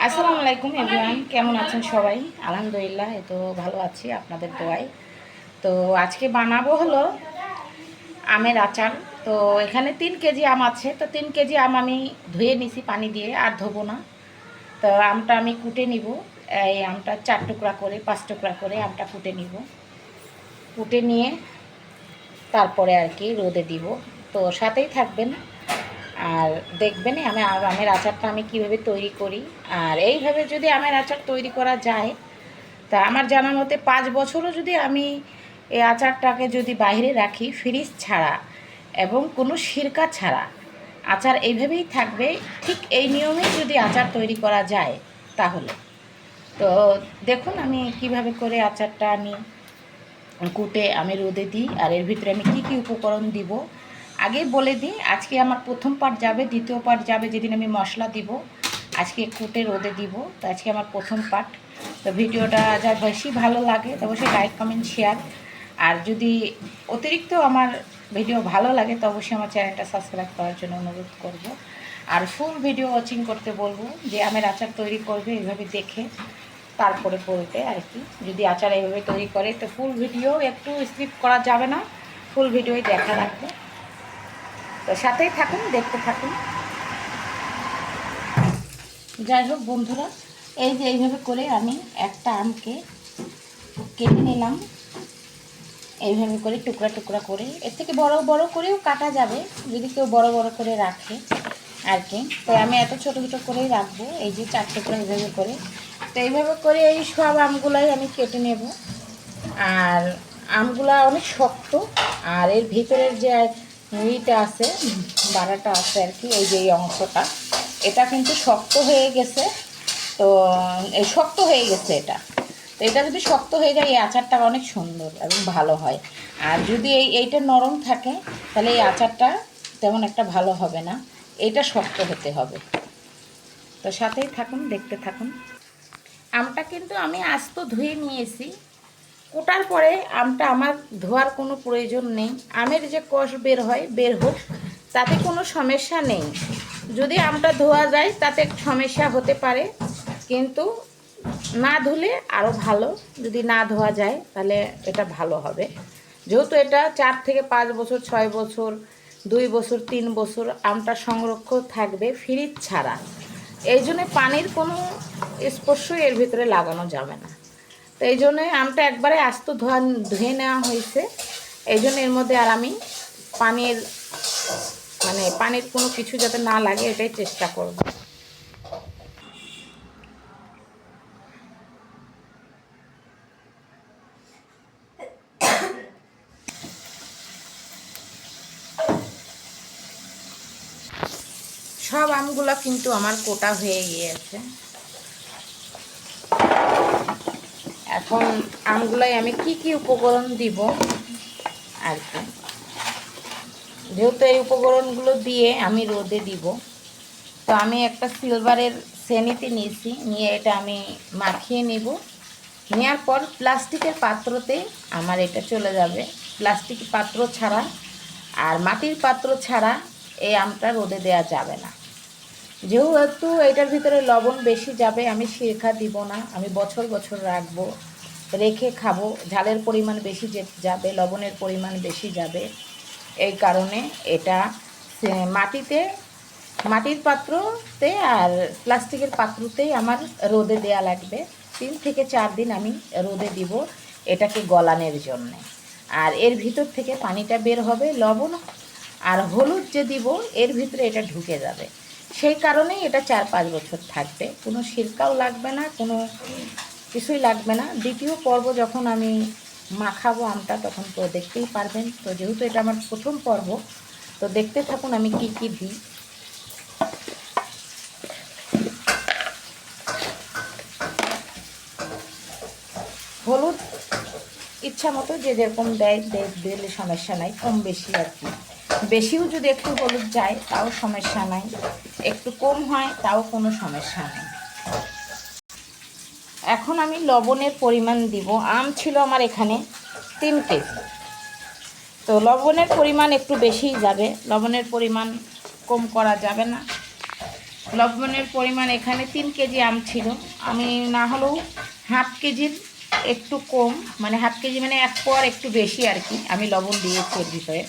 আসসালামু আলাইকুম এভরিওয়ান, কেমন আছেন সবাই? আলহামদুলিল্লাহ, এই তো ভালো আছি আপনাদের দোয়ায়। তো আজকে বানাবো হলো আমের আচার। তো এখানে 3 কেজি আম আছে। তো 3 কেজি আম আমি ধুয়ে নিছি পানি দিয়ে, আর ধোবো না। তো আমটা আমি কুটে নিব। এই আমটা 4 টুকরা করে 5 টুকরা করে আমটা কুটে নিব। কুটে নিয়ে তারপরে আর কি রোদে দিব। তো সাথেই থাকবেন আর দেখবেন আমি আমের আচারটা আমি কিভাবে তৈরি করি। আর এইভাবে যদি আমের আচার তৈরি করা যায়, তা আমার জানা মতে 5 বছরও যদি আমি এই আচারটাকে যদি বাইরে রাখি ফ্রিজ ছাড়া এবং কোনো সিরকা ছাড়া, আচার এইভাবেই থাকবে। ঠিক এই নিয়মেই যদি আচার তৈরি করা যায় তাহলে তো দেখুন আমি কিভাবে করে আচারটা আমি কুটে আমি রোদে দিই, আর এর ভিতরে আমি কি কি উপকরণ দিব আগেই বলে দিই। আজকে আমার প্রথম পার্ট যাবে, দ্বিতীয় পার্ট যাবে যেদিন আমি মশলা দিব। আজকে কুটে রোদে দিব, তো আজকে আমার প্রথম পার্ট। তো ভিডিওটা যা বেশি ভালো লাগে তো অবশ্যই লাইক কমেন্ট শেয়ার, আর যদি অতিরিক্ত আমার ভিডিও ভালো লাগে তো অবশ্যই আমার চ্যানেলটা সাবস্ক্রাইব করার জন্য অনুরোধ করব। আর ফুল ভিডিও ওয়াচিং করতে বলবো, যে আমের আচার তৈরি করবে এইভাবে দেখে তারপরে বলতে আর কি। যদি আচার এইভাবে তৈরি করে তো ফুল ভিডিও একটু স্কিপ করা যাবে না, ফুল ভিডিওই দেখা লাগবে। তো সাথেই থাকুন, দেখতে থাকুন। যাই হোক বন্ধুরা, এই যে এইভাবে করে আমি একটা আমকে কেটে নিলাম, এইভাবে করে টুকরা টুকরা করে। এর থেকে বড় বড় করেও কাটা যাবে যদি কেউ বড় বড় করে রাখে আর কি। তো আমি এত ছোটো ছোটো করেই রাখবো, এই যে 4 টুকরা এইভাবে করে। তো এইভাবে করে এই সব আমগুলাই আমি কেটে নেব। আর আমগুলা অনেক শক্ত, আর এর ভিতরের যে ইটা আছে, বাড়াটা আছে আর কি, এই যে এই অংশটা, এটা কিন্তু শক্ত হয়ে গেছে। তো এই শক্ত হয়ে গেছে এটা। তো এটা যদি শক্ত হয়ে যায় এই আচারটা অনেক সুন্দর এবং ভালো হয়। আর যদি এইটা নরম থাকে তাহলে এই আচারটা তেমন একটা ভালো হবে না, এটা শক্ত হতে হবে। তো সাথেই থাকুন, দেখতে থাকুন। আমটা কিন্তু আমি আস্ত ধুয়ে নিয়েছি। কোটার পরে আমটা আমার ধোয়ার কোনো প্রয়োজন নেই। আমের যে কষ বের হয় বের হোক, তাতে কোনো সমস্যা নেই। যদি আমটা ধোয়া যায় তাতে সমস্যা হতে পারে, কিন্তু না ধুলে আরও ভালো। যদি না ধোয়া যায় তাহলে এটা ভালো হবে। যেহেতু এটা 4 থেকে 5 বছর, 6 বছর, 2 বছর, 3 বছর আমটা সংরক্ষণ থাকবে ফ্রিজ ছাড়া, এই জন্যে পানির কোনো স্পর্শই এর ভিতরে লাগানো যাবে না। তো এই জন্যে আমটা একবারে আস্ত ধুয়ে নেওয়া হয়েছে। এই জন্য এর মধ্যে আর আমি পানির পানির কোনো কিছু যাতে না লাগে এটাই চেষ্টা করব। সব আমগুলো কিন্তু আমার কোটা হয়ে গিয়েছে। এখন আমগুলাই আমি কি কি উপকরণ দিব আর কি, যেহেতু এই উপকরণগুলো দিয়ে আমি রোদে দিব। তো আমি একটা সিলভারের শ্রেণীতে নিয়েছি, নিয়ে এটা আমি মাখিয়ে নেব। নেওয়ার পর প্লাস্টিকের পাত্রতে আমার এটা চলে যাবে। প্লাস্টিক পাত্র ছাড়া আর মাটির পাত্র ছাড়া এই আমটা রোদে দেওয়া যাবে না। যেহেতু এটার ভিতরে লবণ বেশি যাবে, আমি সিরকা দিব না, আমি বছর বছর রাখবো, রেখে খাবো। ঝালের পরিমাণ বেশি যাবে, লবণের পরিমাণ বেশি যাবে। এই কারণে এটা মাটির পাত্রতে আর প্লাস্টিকের পাত্রতেই আমার রোদে দেয়া লাগবে। 3 থেকে 4 দিন আমি রোদে দিব এটাকে গলানোর জন্যে। আর এর ভিতর থেকে পানিটা বের হবে, লবণ আর হলুদ যে দিব এর ভিতরে এটা ঢুকে যাবে। সেই কারণেই এটা 4-5 বছর থাকবে, কোনো সিরকাও লাগবে না, কোনো কিছুই লাগবে না। দ্বিতীয় পর্ব যখন আমি মাখাবো আমটা তখন তো দেখতেই পারবেন। তো যেহেতু এটা আমার প্রথম পর্ব, তো দেখতে থাকুন আমি কি কি দিই। হলুদ ইচ্ছা মতো যে যেরকম দেয় দিলে সমস্যা নাই, কম বেশি আর কি। বেশিও যদি একটু হলুদ যায় তাও সমস্যা নাই, একটু কম হয় তাও কোনো সমস্যা নেই। এখন আমি লবণের পরিমাণ দিব। আম ছিল আমার এখানে 3 কেজি, তো লবণের পরিমাণ একটু বেশিই যাবে, লবণের পরিমাণ কম করা যাবে না। লবণের পরিমাণ এখানে 3 কেজি আম ছিল, আমি না হলেও হাফ কেজির একটু কম, মানে হাফ কেজি মানে 1 পোয়ার একটু বেশি আর কি আমি লবণ দিয়েছি এর ভিতরে।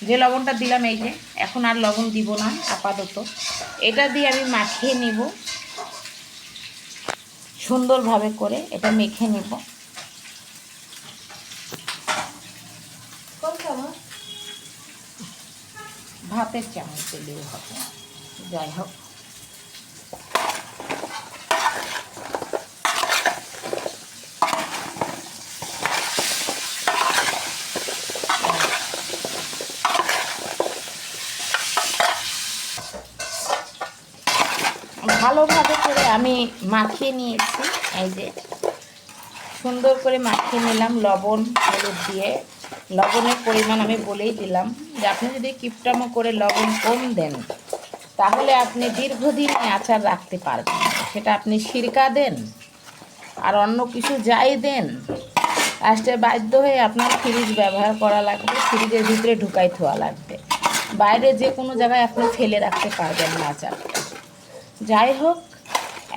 যে লবণটা দিলাম এই যে, এখন আর লবণ দিব না আপাতত। এটা দিয়ে আমি মাখিয়ে নিব সুন্দরভাবে করে, এটা মেখে নেব। ভাতের চামচ দিলেও হবে, যাই হোক। ভালোভাবে করে আমি মাখিয়ে নিয়েছি, এই যে সুন্দর করে মাখিয়ে নিলাম লবণ হলুদ দিয়ে। লবণের পরিমাণ আমি বলেই দিলাম যে আপনি যদি কিপটামো করে লবণ কম দেন তাহলে আপনি দীর্ঘদিন আচার রাখতে পারবেন। সেটা আপনি সিরকা দেন আর অন্য কিছু যাই দেন, লাস্টে বাধ্য হয়ে আপনার ফ্রিজ ব্যবহার করা লাগবে, ফ্রিজের ভিতরে ঢুকাই থোয়া লাগবে, বাইরে যে কোনো জায়গায় আপনি ফেলে রাখতে পারবেন না আচারটা। যাই হোক,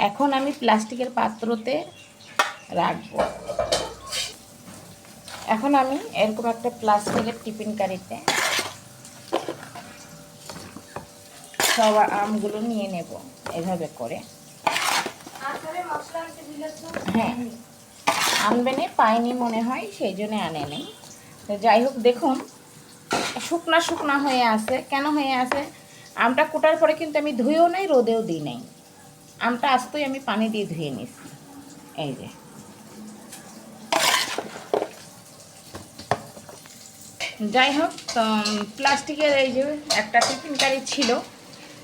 এখন আমি প্লাস্টিকের পাত্রতে রাখবো। এখন আমি এরকম একটা প্লাস্টিকের টিফিন কারিতে সব আমগুলো নিয়ে নেব এভাবে করে। হ্যাঁ, আনবেনে পাইনি মনে হয়, সেই জন্য আনে নেই। তো যাই হোক, দেখুন শুকনা শুকনা হয়ে আছে। কেন হয়ে আছে? আমটা কোটার পরে কিন্তু আমি ধুয়েও নাই, রোদেও দিই নাই, আমটা আস্তই আমি পানি দিয়ে ধুয়ে নিছি। এই যে যাই হোক, তো প্লাস্টিকের এই যে একটা টিফিন কারি ছিল,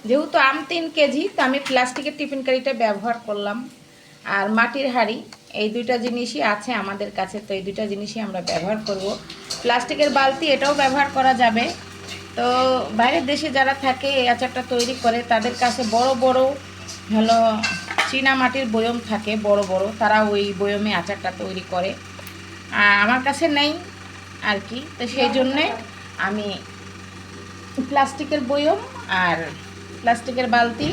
যেহেতু আম 3 কেজি, তো আমি প্লাস্টিকের টিফিন কারিটা ব্যবহার করলাম। আর মাটির হাঁড়ি, এই দুইটা জিনিসই আছে আমাদের কাছে, তো এই দুইটা জিনিসই আমরা ব্যবহার করব। প্লাস্টিকের বালতি এটাও ব্যবহার করা যাবে। তো বাইরের দেশে যারা থাকে এই আচারটা তৈরি করে, তাদের কাছে বড় বড় হলো চীনা মাটির বয়ম থাকে, বড় বড়, তারা ওই বয়মে আচারটা তৈরি করে। আমার কাছে নেই আর কি, তো সেই জন্যে আমি প্লাস্টিকের বয়ম আর প্লাস্টিকের বালতি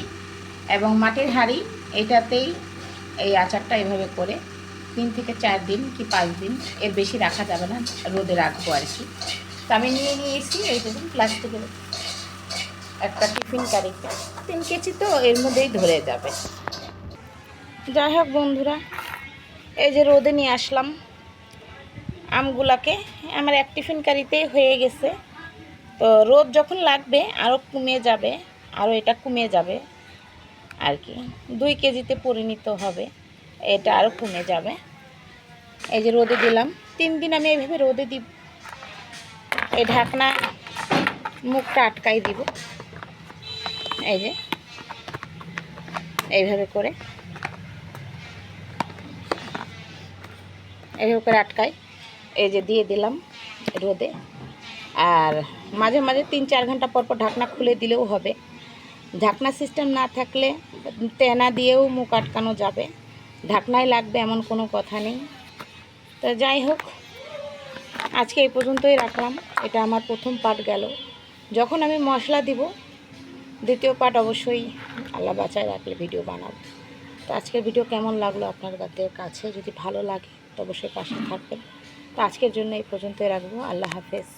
এবং মাটির হাঁড়ি, এটাতেই এই আচারটা এভাবে করে 3 থেকে 4 দিন কি 5 দিন, এর বেশি রাখা যাবে না, রোদে রাখবো আর কি। তো আমি নিয়ে নিয়েছি এই দেখুন প্লাস্টিকের একটা টিফিন কারিতে, 3 কেজি তো এর মধ্যেই ধরে যাবে। যাই হোক বন্ধুরা, এই যে রোদে নিয়ে আসলাম আমগুলাকে, আমার এক টিফিন কারিতেই হয়ে গেছে। তো রোদ যখন লাগবে আরও কমে যাবে, আরও এটা কমে যাবে আর কি, 2 কেজিতে পরিণত হবে, এটা আরও কমে যাবে। এই যে রোদে দিলাম, 3 দিন আমি এইভাবে রোদে দিব। এই ঢাকনা মুখটা আটকাই দিব, এই যে এইভাবে করে আটকাই, এই যে দিয়ে দিলাম রোদে। আর মাঝে মাঝে 3-4 ঘন্টা পর পর ঢাকনা খুলে দিলেও হবে। ঢাকনা সিস্টেম না থাকলে তেনা দিয়েও মুখ আটকানো যাবে, ঢাকনাই লাগবে এমন কোনো কথা নেই। তো যাই হোক, আজকে এই পর্যন্তই রাখলাম। এটা আমার প্রথম পার্ট গেল। যখন আমি মশলা দিব, দ্বিতীয় পার্ট অবশ্যই আল্লাহ বাঁচায় রাখলে ভিডিও বানাবো। তো আজকের ভিডিও কেমন লাগলো আপনাদের কাছে? যদি ভালো লাগে তো অবশ্যই পাশে থাকবেন। তো আজকের জন্য এই পর্যন্তই রাখবো। আল্লাহ হাফেজ।